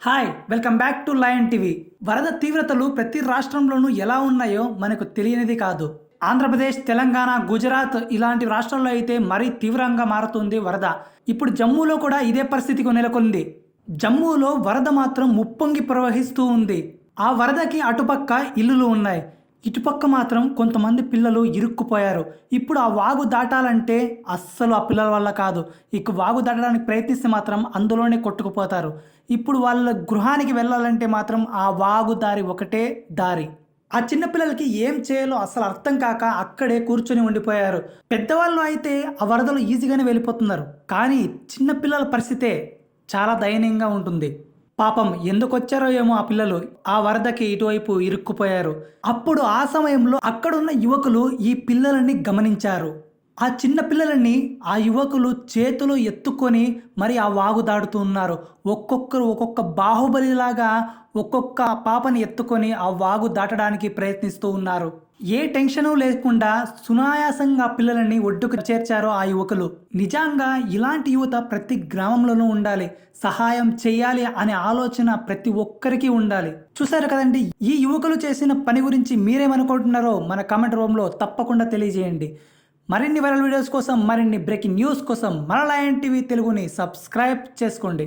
Hi welcome back to lion TV. వరద తీవ్రతలు ప్రతి రాష్ట్రంలోనూ ఎలా ఉన్నాయో మనకు తెలియనిది కాదు. ఆంధ్రప్రదేశ్, తెలంగాణ, గుజరాత్ ఇలాంటి రాష్ట్రాల్లో అయితే మరీ తీవ్రంగా మారుతుంది వరద. ఇప్పుడు జమ్మూలో కూడా ఇదే పరిస్థితికి నెలకొంది. జమ్మూలో వరద మాత్రం ముప్పొంగి ప్రవహిస్తూ ఉంది. ఆ వరదకి అటుపక్క ఇల్లులు ఉన్నాయి, ఇటుపక్క మాత్రం కొంతమంది పిల్లలు ఇరుక్కుపోయారు. ఇప్పుడు ఆ వాగు దాటాలంటే అస్సలు ఆ పిల్లల వల్ల కాదు. ఇక వాగు దాటడానికి ప్రయత్నిస్తే మాత్రం అందులోనే కొట్టుకుపోతారు. ఇప్పుడు వాళ్ళ గృహానికి వెళ్ళాలంటే మాత్రం ఆ వాగు దారి ఒకటే దారి. ఆ చిన్నపిల్లలకి ఏం చేయాలో అసలు అర్థం కాక అక్కడే కూర్చొని ఉండిపోయారు. పెద్దవాళ్ళు అయితే ఆ వరదలు ఈజీగానే వెళ్ళిపోతున్నారు, కానీ చిన్నపిల్లల పరిస్థితే చాలా దయనీయంగా ఉంటుంది. పాపం ఎందుకొచ్చారో ఏమో ఆ పిల్లలు ఆ వరదకి ఇటువైపు ఇరుక్కుపోయారు. అప్పుడు ఆ సమయంలో అక్కడున్న యువకులు ఈ పిల్లలని గమనించారు. ఆ చిన్న పిల్లలని ఆ యువకులు చేతులు ఎత్తుకొని మరి ఆ వాగు దాడుతూ ఉన్నారు. ఒక్కొక్కరు ఒక్కొక్క బాహుబలిలాగా ఒక్కొక్క పాపని ఎత్తుకొని ఆ వాగు దాటడానికి ప్రయత్నిస్తూ ఉన్నారు. ఏ టెన్షను లేకుండా సునాయాసంగా పిల్లలని ఒడ్డుకు చేర్చారో ఆ యువకులు. నిజంగా ఇలాంటి యువత ప్రతి గ్రామంలోనూ ఉండాలి. సహాయం చేయాలి అనే ఆలోచన ప్రతి ఒక్కరికి ఉండాలి. చూసారు కదండి, ఈ యువకులు చేసిన పని గురించి మీరేమనుకుంటున్నారో మన కామెంట్ రూమ్లో తప్పకుండా తెలియజేయండి. మరిన్ని వైరల్ వీడియోస్ కోసం, మరిన్ని బ్రేకింగ్ న్యూస్ కోసం మన లయన్ టీవీ తెలుగుని సబ్స్క్రైబ్ చేసుకోండి.